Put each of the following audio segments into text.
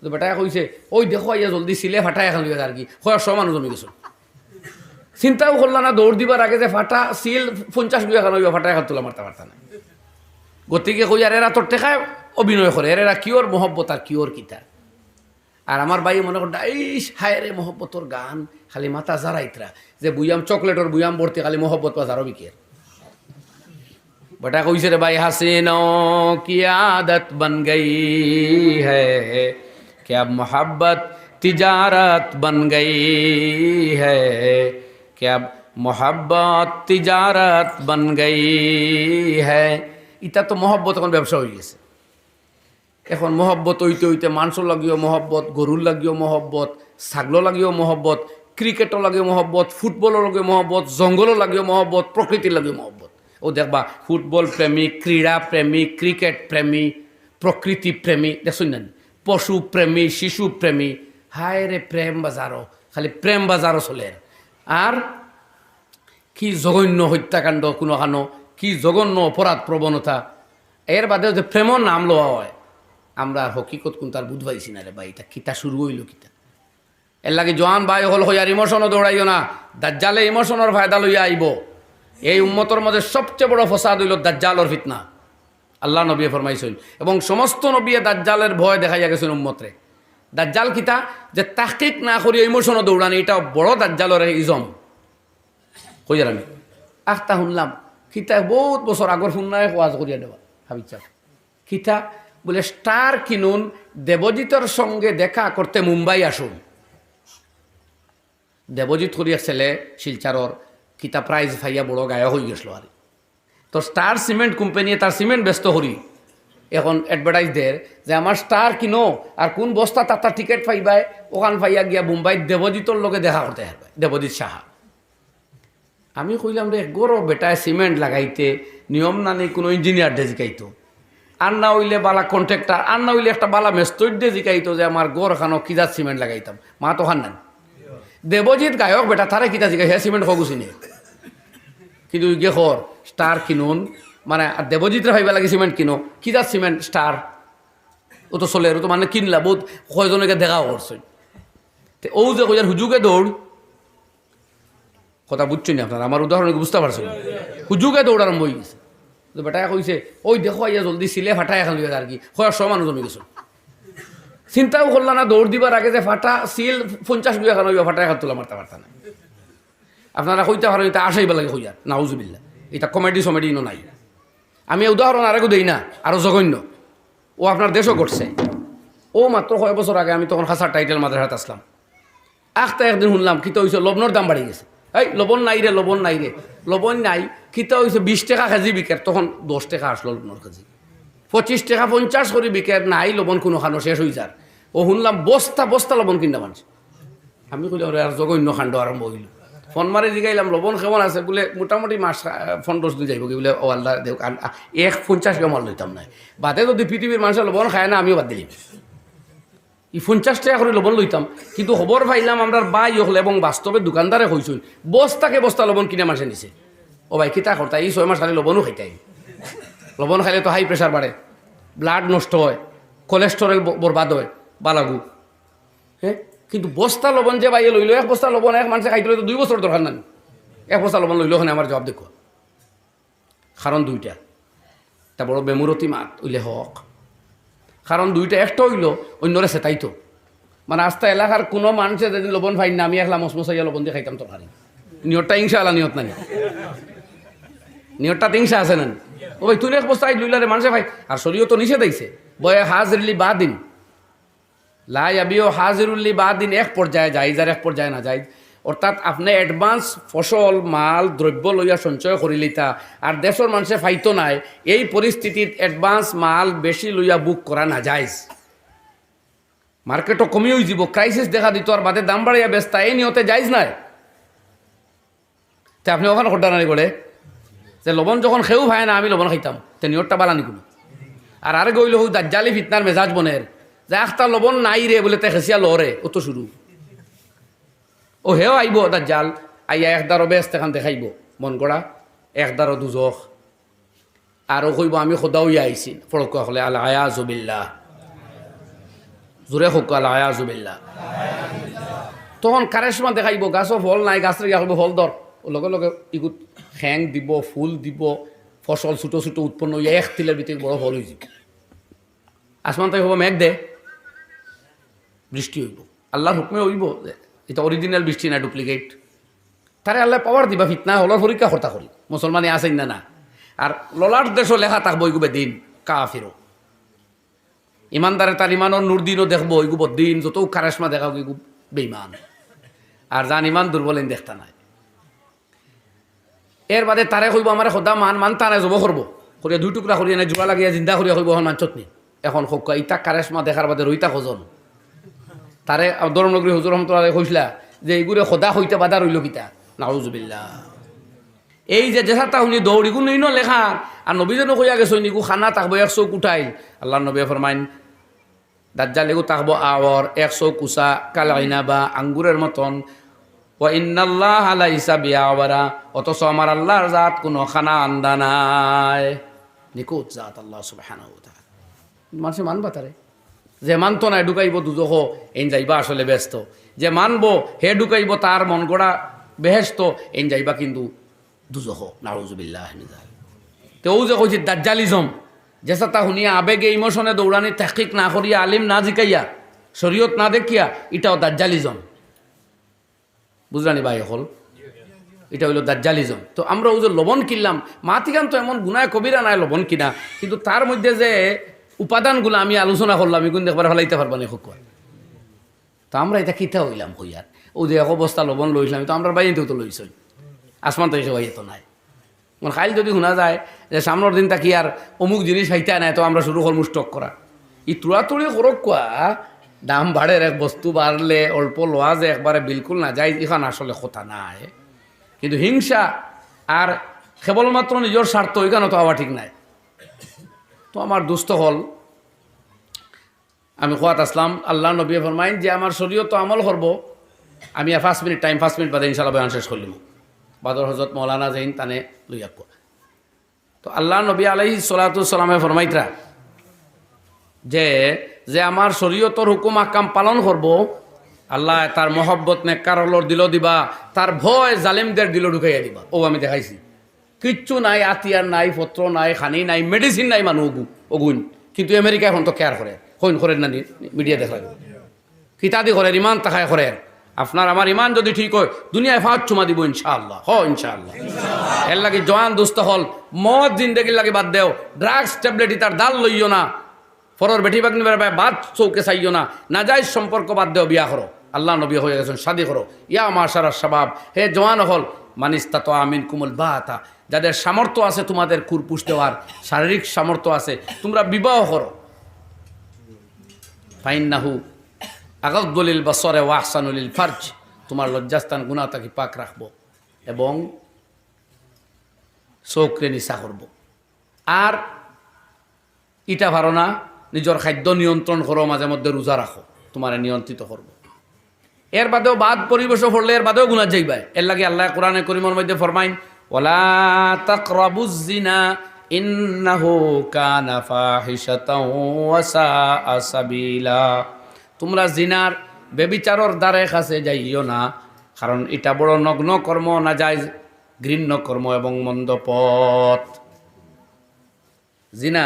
তো বেটায় কইছে ওই দেখো ইয়া জলদি সিলে ফাটা এখন লইয়া আর কি হয় সব মানুষ জমি গেছো চিন্তাও করলা না দৌড় দিবার আগে যে ফাটা সিল 50 বিঘা এখন হইবা ফাটা এখন তোলা মারতে পারতা না গতিকে কই আর এরা তোর টেকায় অভিনয় করে এরা কিওর মহব্বত আর কিওর কিতা আর আমার ভাই মনে কর ইস হায় রে মহব্বতর গান খালি মাথা জারাইতরা যে বুয়াম চকলেটর বুয়াম ভর্তি খালি মহব্বত পা জারো বিকের বেটা কইছে রে ভাই হাসিনো কি আদত বন গই হ্যায় कि अब मोहब्बत तिजारत बन गई है कि अब मोहब्बत तिजारत बन गई है ইটা তো মহব্বত এখন ব্যবসা হয়ে গেছে এখন মহব্বত হইতে হইতে মানুষের লাগিও মহব্বত গরুর লাগিও মহব্বত ছাগল লাগিও মহব্বত ক্রিকেটও লাগিও মহব্বত ফুটবলের লাগিও মহব্বত জঙ্গলও লাগিও মহব্বত প্রকৃতির লাগিও মহব্বত ও দেখবা ফুটবল প্রেমী ক্রীড়া প্রেমী ক্রিকেট প্রেমী প্রকৃতি প্রেমী দেখুন না পশু প্রেমী শিশু প্রেমী হায় রে প্রেম বাজারও খালি প্রেম বাজারও চলে আর কি জঘন্য হত্যাকাণ্ড কোনোখানো কি জঘন্য অপরাধ প্রবণতা এর বাদেও যে প্রেমর নাম লওয়া হয় আমরা হকিকত কোন তার বুধ পাইছি না রে ভাই এটা কিতা শুরু হইল কিতা এর লাগে জোয়ান ভাই হল হইয়ার ইমোশনও দৌড়াইও না দাজ্জালে ইমোশনের ফায়দা লইয়া আইব এই উম্মতর মধ্যে সবচেয়ে বড় ফসাদ হইল দাজ্জালর ফিতনা আল্লাহ নবী ফরমাইছেন এবং সমস্ত নবী দাজ্জালের ভয় দেখাইয়া গেছেন উম্মতরে দাজ্জাল কিতা যে তাহকিক না করি ইমোশনও দৌড়ানি এটা বড় দাজ্জালর ইজম কইয়ার আমি আখতা শুনলাম কিতা বহুত বছর আগর শুননায় ওয়াজ করিয়া দেওয়া ভাবিছা কিতা বলে স্টার কিনুন দেবজিতের সঙ্গে দেখা করতে মুম্বাই আসুন দেবজিৎ করিয়া ছেলে শিলচারর কিতা প্রাইজ ফাইয়া বড় গায়ে হয়ে গেছিল আর তো স্টার সিমেন্ট কোম্পানি তার সিমেন্ট ব্যস্ত করি এখন অ্যাডভার্টাইজ দের যে আমার স্টার কিনো আর কোন বস্তা তার টিকিট পাইবাই ওখান পাইয়া গিয়া মুম্বাই দেবজিতর লগে দেখা করতে হারবাই দেবজিৎ সাহা আমি কইলাম রে গরো বেটায় সিমেন্ট লাগাইতে নিয়ম না নেই কোনো ইঞ্জিনিয়ার ডে জিকাইতো আর না হইলে বালা কন্ট্রাক্টার আর না হইলে একটা বালা মেস্তর ডে জিকাইতো যে আমার গোর খানো কিজাত সিমেন্ট লাগাইতাম মা তো খান নেন দেবজিৎ গায়ক বেটা তারা কিতা জিকাই হ্যাঁ সিমেন্ট খগুছি নে কিন্তু গিয়ে খর স্টার কিনুন মানে আর দেবজিৎরা ভাইবা লাগে সিমেন্ট কিনো কিজাত সিমেন্ট স্টার ও তো চলে ও তো মানে কিনলা বহুত কয়জনকে দেখাও করছে ও যে কইয়ার হুজুকে দৌড় কথা বুঝছেন না আপনার আমার উদাহরণ বুঝতে পারছেন হুজুকে দৌড় আরম্ভ হয়ে গেছে তো বেটায় কইছে ওই দেখো ইয়া জলদি সিলে ফাটা এখন লইয়া আর কি হয় সব মানুষ জমি গেছো চিন্তাও করলা না দৌড় দিবার আগে যে ফাটা সিল 50 বিঘা এখন হইবা ফাটা এখন তোলা মারতে পারতা না আপনারা কইতে পারেন এটা আসাইবা লাগে হইয়ার নাউজুবিল্লাহ এটা কমেডি সমেডি নাই আমি উদাহরণ আরেকও দেই না আরও জঘন্য ও আপনার দেশও করছে ও মাত্র কয়েক বছর আগে আমি তখন হাসার টাইটেল মাদ্রাসাত আসলাম আখতা একদিন শুনলাম কিতা হয়েছে লবণের দাম বাড়ি গেছে এই লবণ নাই রে লবণ নাই রে লবণ নাই কিতা হয়েছে 20 টাকা কেজি বিকের তখন 10 টাকা আসলো লবণের কেজি 25 টাকা 50 করে বিকের নাই লবণ কোনোখানো শেষ হয়ে যার ও শুনলাম বস্তা বস্তা লবণ কিনা মানুষ আমি কইলাম আর জঘন্য কাণ্ড আরম্ভ হইল ফোন মারি জিগাইলাম লবণ কেমন আছে বলে মোটামুটি মাস ফোন ডোজ দিয়ে যাইব কি বলে ও আল্লাহ দেখ 50 গ্রাম লইতাম না বাদে যদি পৃথিবীর মানুষের লবণ খায় না আমিও বাদ দিলাম 50 টাকা করে লবণ লইতাম কিন্তু খবর পাইলাম আমরা বাই হলে এবং বাস্তবে দোকানদারে কইছুন বস্তাকে বস্তা লবণ কিনে মাসে নিছে ও ভাই কিতা করতা এই 6 মাস খালি লবণও খাইতাই লবণ খাইলে তো হাই প্রেশার বাড়ে ব্লাড নষ্ট হয় কোলেস্টেরল বরবাদ হয় বালাগু হ্যাঁ কিন্তু বস্তা লবণ যে বাইয়ে লইল এক বস্তা লবণ এক মানুষে খাইতে তো 2 বছর দরকার নাই এক বস্তা লবণ লইল ওখানে আমার জবাব দেখো কারণ দুইটা তা বড় বেমুরতি মাত উইলে হক কারণ দুইটা একটা হইল অন্যরে সেটাইতো মানে আস্তা এলাকার কোনো মানুষের যদি লবণ ফাইন না আমি একলা মসমসাইয়া লবণ দিয়ে খাইতাম তরকারি নিয়তটা হিংসা আলা নিয়ত নাই নিয়তটা হিংসা আছে না ও ভাই তুই এক বস্তা লইলারে মানুষে ভাই আর শরীয় তো নিষেধ আইছে বয়ে হাজরিলি বাদিন লাইয়াবিও হাজিরুল্লি বাদিন এক পর্যায়ে যাইজ এক পর্যায়ে না যাইজ অর্থাৎ আপনি অ্যাডভান্স ফসল মাল দ্রব্য লইয়া সঞ্চয় করিলিতা আর দেশের মানুষে ফাইতো নাই এই পরিস্থিতিত অ্যাডভান্স মাল বেশি লইয়া বুক করা না যাইজ মার্কেটও কমি হয়ে যাব ক্রাইসিস দেখা দিত আর বাদে দাম বাড়াইয়া বেচতা এই নিয়তে যাইজ নাই তে আপনি ওখানে ঘটনা করে যে লবণ যখন খেয়েও ভাই না আমি লবণ খাইতাম তে নিয়তটা বালানি কোনো আর গইল হু দাজ্জালি ফিতনার মেজাজ বনের যে আখতা লবণ নাই রে বলে তে খেসিয়া লরে ও তো শুরু ও হেও আইব দাজ্জাল আইয়া একদারও বেস্ত এখান দেখাইব মন করা একদারও দুজখ আরও কইব আমি খোদাও আইছি ফড়ক হলে আল আয়াজবিল্লাহ জোরে হোক আয়াজুবিল্লাহ। তখন কারেসমা দেখাইব গাছও ফল নাই, গাছ রেখা করব ফল ধর, লগে লগে ইগুত খ্যাং দিব, ফুল দিব, ফসল ছোটো ছোটো উৎপন্ন হইয়া এক তিলের ভিতরে বড় ফল হয়ে যাব। আসমান তাই হব মেঘ দে, বৃষ্টি হইব, আল্লাহর হুকমে হইব। এটা অরিজিনাল বৃষ্টি না, ডুপ্লিকেট। তারে আল্লাহ পাওয়ার দিবা, ফিতনা হলর পরীক্ষা করতা করি মুসলমানে আসেন না না। আর ললার দেশও লেখা থাকবো ওইগুবে দিন কাফিরও, ইমানদারে তার ইমানের নূর দিনও দেখবো ওইগুব দিন, যত কারেসমা দেখা ওইগুব বেইমান। আর যান ইমান দুর্বল দেখতা নাই। এর বাদে তারে কইব আমার সদা মানতা নাই, জব করবো করিয়া 2 টুকরা করিয়া নাই, জোড়া লাগিয়া জিন্দা করিয়া কইব এখন মানচত নি। এখন হোক ইতা কারেসমা দেখার বাদে রইতা খোঁজন তারে দরমনগরী হুজুর রহমতুল্লাহ কইসলা যে এইগুলো সদা হইতে বাধা রইল কিতা, নাউজুবিল্লাহ। এই যে যেসাটা শুনি দৌড়ি গুণ নই লেখা, আর নবীজনও কইয়া গেছো নিকু খানা তাকবো 100 কুটাইল। আল্লাহ নবী ফরমাইন দাজ্জাল এগু তাকবো আওয়ার 100 কুসা কালাইনা বা আঙ্গুরের মতন। ওয়া ইন্নাল্লাহা লাইসা বিআওয়ারা, অথচ আমার আল্লাহর জাত কোনো খানা আন্দা নাই, নিকুত জাত আল্লাহ সুবহানাহু ওয়া তাআলা। মানুষে মানবা তারে, যে মানতো না ঢুকাইব দুজহ এন যাইবা আসলে ব্যস্ত, যে মানবো হে ঢুকাইব তার মন গড়া বেহেস্ত এন যাইবা কিন্তু দুজহ, নাউজুবিল্লাহ। তেও যে কইছি দাজ্জালিজম, যেসা তা শুনিয়া আবেগে ইমোশনে দৌড়ানি তাহকিক না করিয়া আলিম না জিকাইয়া শরীয়ত না দেখিয়া, এটাও দাজ্জালিজম। বুঝলানি ভাই হল, এটা হইল দাজ্জালিজম। তো আমরা ওই যে লবণ কিনলাম, মাতিকান তো এমন গুনায় কবিরা নাই লবণ কিনা, কিন্তু তার মধ্যে যে উপাদানগুলো আমি আলোচনা করলাম এগুলো দেখবার ফেলাইতে পারবা না খুব। তো আমরা এটা কিতা হইলাম হইয়ার, ও যে এক অবস্থা লবণ লইলাম, তো আমরা বাইরেও তো লইছ, আসমান তো এসে বাইরে তো নাই। মানে খাইল যদি শোনা যায় যে সামনের দিন তাকি আর অমুক জিনিস খাইতে নাই, তো আমরা শুরু করবো স্টক করা। ই তুড়াতুড়ি করক কোয়া, দাম বাড়ের এক বস্তু বাড়লে অল্প লোয়া যে একবারে বিলকুল না যায়, এখান আসলে কথা নাই। কিন্তু হিংসা আর কেবলমাত্র নিজের স্বার্থ, এখানে তো হওয়া ঠিক নাই। তো আমার দুস্থ হল, আমি খোয়াত আসলাম, আল্লাহ নবী ফরমাইন যে আমার শরীয়ত আমল করব, আমি 5 মিনিট টাইম, 5 মিনিট বাদে ইনশাআল্লাহ বয়ান শেষ করলাম। বাদর হজরত মৌলানা জৈন তানে লইয়া। তো আল্লাহ নবী আলাইহিস সালাতু ওয়াস সালামে ফরমাইতরা যে যে আমার শরীয়তর হুকুম আকাম পালন করব, আল্লাহ তার মহব্বত নেককারলর দিল দিবা, তার ভয় জালেমদের দিল ঢুকাইয়া দিবা। ও আমি দেখাইছি, কিচ্ছু নাই, আতিয়ার নাই, পত্র নাই, খানি নাই, মেডিসিন নাই, মানুষ অগুন। কিন্তু আমেরিকা এখন তো কেয়ার করে, হইন করেন না, মিডিয়া দেখা কিতাদি করে, ইমান তাকায় করে। আপনার আমার ইমান যদি ঠিক হয়, দুনিয়ায় 5 চুমা দিব ইনশাআল্লাহ, ইনশাআল্লাহ। এর লাগে জওয়ান দুস্থ হল, মদ জিন্দেগির লাগে বাদ দেও, ড্রাগস ট্যাবলেট তার দাল লইও না, ফরর বেটি বাগনি বেড়াবে বাদ চৌকে চাইও না, নাজাইজ সম্পর্ক বাদ দেও, বিয়া করো। আল্লাহ নবী হয়ে গেছেন, শাদি করো। ইয়া মাশারা শাবাব, হে জওয়ান হল, মানিস্তা তো আমিন কুমুল বাতা, যাদের সামর্থ্য আছে তোমাদের কুরপুষ দেওয়ার, শারীরিক সামর্থ্য আছে, তোমরা বিবাহ করো। ফাইন্নাহু আগাদ্দুলিল বাসরে ওয়া আহসানুলিল ফারজ, তোমার লজ্জাস্থান গুনাহ তাকে পাক রাখবো এবং চোখরে নিশা করব। আর ইটা ভালো না, নিজের খাদ্য নিয়ন্ত্রণ করো, মাঝে মধ্যে রোজা রাখো, তোমার নিয়ন্ত্রিত করবো। এর বাদেও বাদ পরিবেশ পড়লে এর বাদেও গুনাহ যাইবা। এর লাগে আল্লাহ কোরআনে করিমের মধ্যে ফরমাইন, ওয়ালা তাকরাবুজ জিনা ইন্নাহু কানা ফাহিশাতাও ওয়া সাআ সাবিলা, তোমরা জিনার বেবিচারর দ্বারে কাছে যাইও না, কারণ এটা বড় নগ্ন কর্ম, নাজায়েজ ঘৃণ্য কর্ম এবং মন্দ পথ। জিনা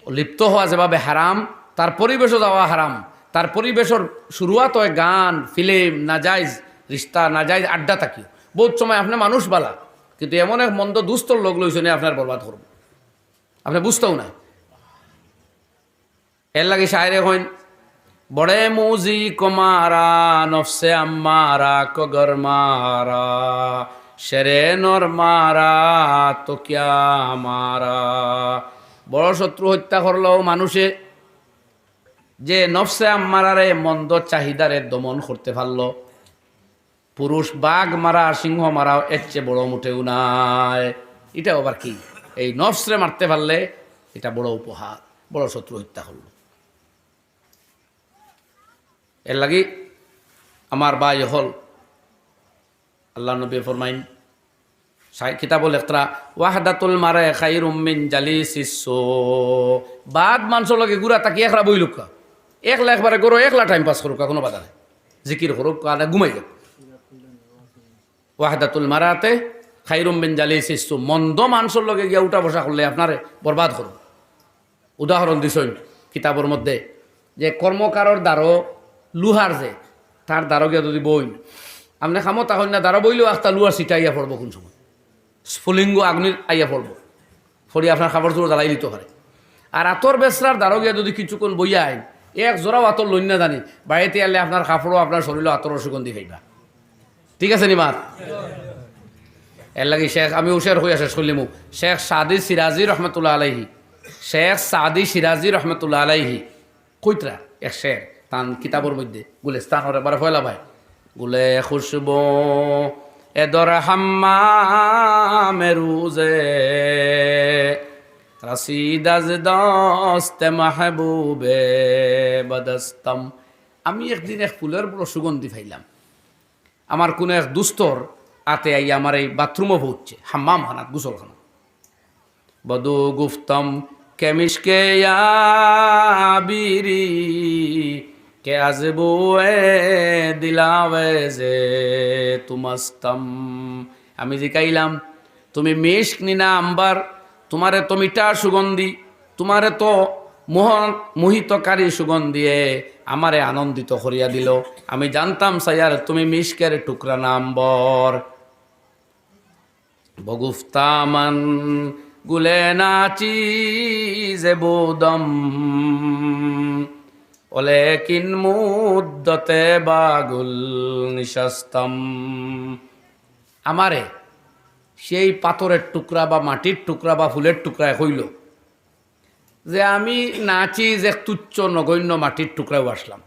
লিপ্ত হওয়া যেভাবে হারাম, তার পরিবেশও যাওয়া হারাম। তার পরিবেশের শুরুয়াত হয় গান, ফিল্ম, নাজাইজ রিস্তা, নাজাইজ আড্ডা থাকি। বহুত সময় আপনার মানুষ বালা, কিন্তু এমন এক মন্দ দুস্তর লোক লইছে নিয়ে আপনার বরবাদ করব, আপনি বুঝতেও না। এর লাগে শায়রে হইন, বড়ে মুজি কমারা নফসে আম্মারা কগর মারা, শেরে নর মারা তো কিয়া মারা। বড় শত্রু হত্যা করলেও মানুষে যে নফসে আম্মারারে মন্দ চাহিদারে দমন করতে পারল, পুরুষ বাঘ মারা, সিংহ মারাও এর চেয়ে বড় মুঠেও নাই। এটা আবার কি, এই নফসরে মারতে পারলে এটা বড় উপহার, বড় শত্রু হত্যা করল। এর লাগি আমার ভাই হল, আল্লাহ নবী ফরমাইন কিতাবুল ইকরা, ওয়াহদাতুল মারে খায়রুম মিন জালিসিস সু, বাদ মানুষের লগে গুড়া তাকিয়ে একরা বই লুকা, একলা একবারে করো, একলা টাইম পাস করুক, কোনো বাধা নেই, জিকির করুক, কানে ঘুমাই যাক। ওয়াহদাতুল মারাতে খাইরুম বিন জালিসিস, মন্দ মানুষের লগে গিয়া উঠা বসা করলে আপনারে বরবাদ করুন। উদাহরণ দিছেন কিতাবের মধ্যে যে কর্মকারর দ্বারো লুহার যে তার দ্বারো গিয়া যদি বইন আপনি খামো তখন না দ্বারো বইলেও একটা লুহার সিটা আইয়া পড়বো কোন সময়, স্ফুলিঙ্গ আগ্নির আইয়া পড়বো, ফড়ি আপনার খাবার চোর জ্বালাই দিতে পারে। আর আতর বেসরার দ্বারো গিয়া যদি কিছুক্ষণ বইয়া আইন, এক জোড়াও আতর লইন না জানি, বাড়িতে আনলে আপনার কাপড়ও আপনার শরীরও আতর সুগন্ধি খাইবা। ঠিক আছে নি মাত? এর লাগে শেখ আমি উশের হইয়া শেষ করলিমু, শেখ সাদি সিরাজি রহমতুল্লাহ আলাইহি, শেখ সাদি সিরাজি রহমতুল্লাহ আলাইহি কইতরা এক শের তান কিতাবর মধ্যে গুলেস্তান ওরে বারে ফয়লা ভাই গুলে খুশবো এদর হাম্মামে রুজে রাসিদাজ দস্তে মাহবুবে বদস্তম। আমি একদিন এক ফুলের বড় সুগন্ধি পাইলাম, আমার কোনো এক দুস্তর আতে আই আমার এই বাথরুমও ভুগছে, হাম্মাম খানাত গুসলখানা। বধু গুফতম কেমিশকে বিরি কে আজবু দিলাবে যে তুমাস্তম। আমি জিকাইলাম তুমি মিশক নিনা আম্বার, তোমারে তো মিঠার সুগন্ধি, তোমারে তো মোহিতকারী সুগন্ধিয়ে আমারে আনন্দিত করিয়া দিল। আমি জানতাম সাইয়ার তুমি মিশকের টুকরা নাম্বর। বগুফতামান গুলে নাচি যে বোদম ওলে কিন মুদ্দতে বাগুল নিশাস্তম। আমারে সেই পাথরের টুকরা বা মাটির টুকরা বা ফুলের টুকরায় হইল যে আমি নাচি যে তুচ্ছ নগণ্য মাটির টুকরাও আসলাম,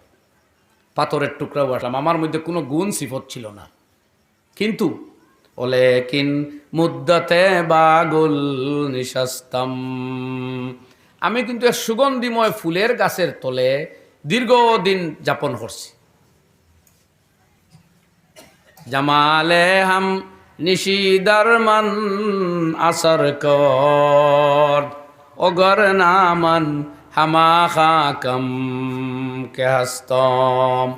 পাথরের টুকরাও আসলাম, আমার মধ্যে কোনো গুণ সিফত ছিল না। কিন্তু ওলে কিন মুদ্দতে বাগুল নিশাস্তম, আমি কিন্তু এক সুগন্ধিময় ফুলের গাছের তলে দীর্ঘদিন যাপন করছি। জামালে হাম নিশিদার মান আসর কর অগর নামান হামা খাকম কে হাস্তম।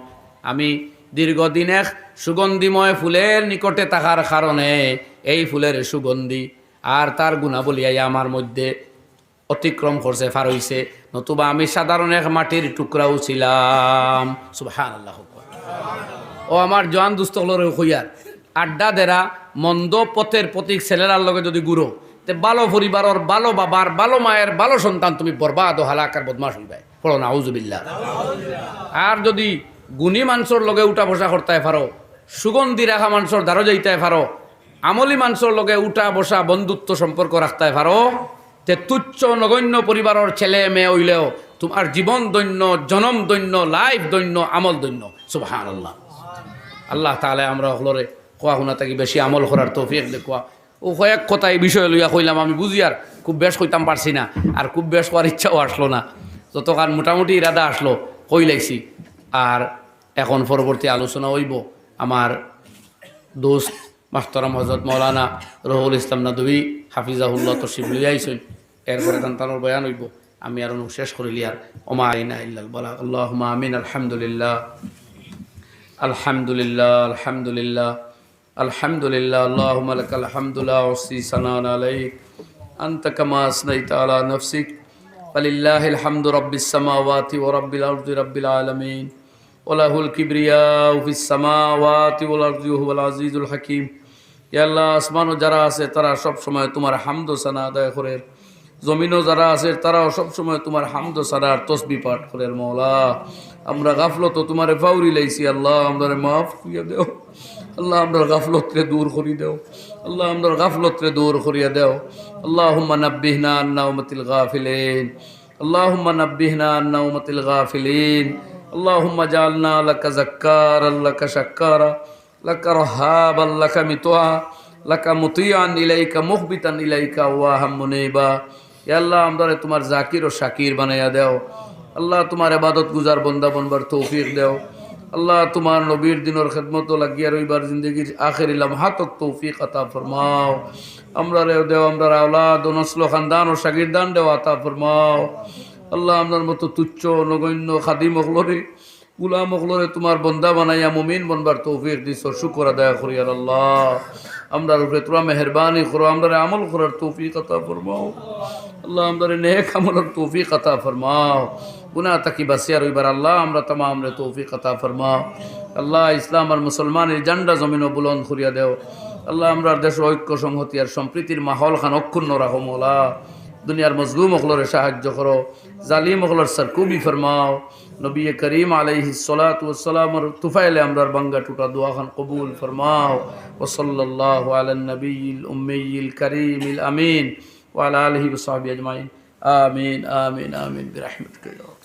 আমি দীর্ঘদিন এক সুগন্ধিময় ফুলের নিকটে থাকার কারণে এই ফুলের সুগন্ধি আর তার গুণাবলী আমার মধ্যে অতিক্রম করছে, ফার হইছে, নতুবা আমি সাধারণ এক মাটির টুকরাও ছিলাম। সুবহানাল্লাহ। ও আমার জোয়ান দুস্থ হলরে হইয়ার আড্ডা দেরা মন্দ পথের প্রতীক ছেলেরার লগে যদি গুরো তে ভালো পরিবারের ভালো বাবার ভালো মায়ের ভালো সন্তান তুমি বরবাদ ও হালাকার বদমাশ হইবাই, পড়ো না আউযুবিল্লাহ। আর যদি গুণী মানুষের লগে উঠা বসা করতে পারো, সুগন্ধি রাখা মানুষের দ্বারা যাইতে পারো, আমলি মানুষের লগে উঠা বসা বন্ধুত্ব সম্পর্ক রাখতে পারো, তে তুচ্ছ নগণ্য পরিবারের ছেলে মেয়ে হইলেও তোমার জীবন দৈন্য, জনম দৈন্য, লাইফ দৈন্য, আমল দৈন্য। সুবহানাল্লাহ। আল্লাহ তাআলা আমরা হলরে কোয়া শুনা থাকি বেশি আমল করার তৌফিক দেখুয়া। ও কয়েক কথা এই বিষয়ে লইয়া কইলাম, আমি বুঝি আর খুব বেশ কইতাম পারছি না, আর খুব বেশ করার ইচ্ছাও আসলো না, যতক্ষণ মোটামুটি ইরাদা আসলো কই লাইছি। আর এখন পরবর্তী আলোচনা হইব আমার দোস্ত মাহতারাম হযরত মাওলানা রহুল ইসলাম নদভী হাফিজাহুল্লাহ তশরিফ লইয়া আইছেন, এরপরে তার বয়ান হইব। আমি আর শেষ করিলি আর ওমা আইনা ইল্লাল বালাগ। আল্লাহুম্মা আমিন। আলহামদুলিল্লাহ আলহামদুলিল্লাহ আলহামদুলিল্লাহ আলহামদুলিল্লাহ। আল্লাহুম্মা লাকাল হামদু লা উহসি সানান আলাইক আনতা কামা আসনাইতা আলা নাফসিক ওয়ালিল্লাহিল হামদু রাব্বিস সামাওয়াতি ওয়া রাব্বিল আরদি রাব্বিল আলামিন ওয়া লাহুল কিবরিয়াউ ফিস সামাওয়াতি ওয়াল আরদি ওয়া হুয়াল আজিজুল হাকীম। ইয়া আল্লাহ, আসমানও যারা আছে তারা সব সময় তোমার হামদ ও সানা আদায় করে, জমিনও যারা আছে তারাও সব সময় তোমার হামদ ও সানার তসবিহ পাঠ করে। মওলা, আমরা গাফলত তোমার ফাউরি লাইছি, আল্লাহ আমরা মাফ করিয়া দেও, আল্লাহ আমরা গাফলত রে দূর করি দেও, আল্লাহ আমরা গাফলত রে দূর করিয়া দেও। আল্লাহুম্মা নাব্বিহনা আন নাওমাতিল গাফিলিন, আল্লাহুম্মা নাব্বিহনা আন নাওমাতিল গাফিলিন, আল্লাহুম্মা জাআলনা লাকা যাক্কারান লাকা শাক্কারা লাকা রাহাবান লাকা মিতুআ লাকা মুতিআন ইলাইকা মুখবিতান ইলাইকা ওয়া হামুনিবা। ইয়া আল্লাহ, আমরা তোমার জাকির ও শাকির বানাইয়া দেও। আল্লাহ, তোমার ইবাদত গুজার বান্দা বনবার তৌফিক দেও। আল্লাহ, তোমার নবীর দিনের খেদমত লাগিয়া রইবার জিন্দগির আখেরি লমহাতক তৌফিক আতা ফরমাও। আমরা রে দেও, আমরা আওলাদ ও নসল খানদান ও শাগিরদান দেও আতা ফরমাও। আল্লাহ আপনার মতো তুচ্ছ নগণ্য খাদিম মখলরে গুলাম মখলরে তোমার বন্দা বানাইয়া মুমিন বনবার তৌফিক দিছ, শুকর আদায় করি আর আল্লাহ আমরার উপরে তোরা মেহরবানি করো, আমরা আমল করার তৌফিক আতা ফরমাও আল্লাহ, আমরা নেক আমলের তৌফিক আতা ফরমাও, গুনাহ তাকি বাসিয়া রইবার আল্লাহ আমরা तमाम রে তৌফিক আতা ফরমাও আল্লাহ। ইসলাম আর মুসলমানের জান্ডা জমিনও বুলন্দ করিয়া দেও আল্লাহ। আমরা দেশ ঐক্য সংহতি আর সম্প্রীতির মাহল খান অক্ষুণ্ণ রাখো মৌলা। দুনিয়ার মজলুম অখলরে সাহায্য করো, জালিম অখলর সরকুবি ফরমাও। নবী করিম আলাইহিস সালাতু ওয়াস সালামের তুফাইলে আমরার বাঙ্গা টুটা দোয়া খান কবুল ফরমাও। ওয়া সাল্লাল্লাহু আলান নবিয়িল উম্মিয়িল কারীমিল আমিন ওয়া আলা আলিহি ওয়া সাহবিহি আজমাইন। আমিন আমিন আমিন বিরহমাতিকা।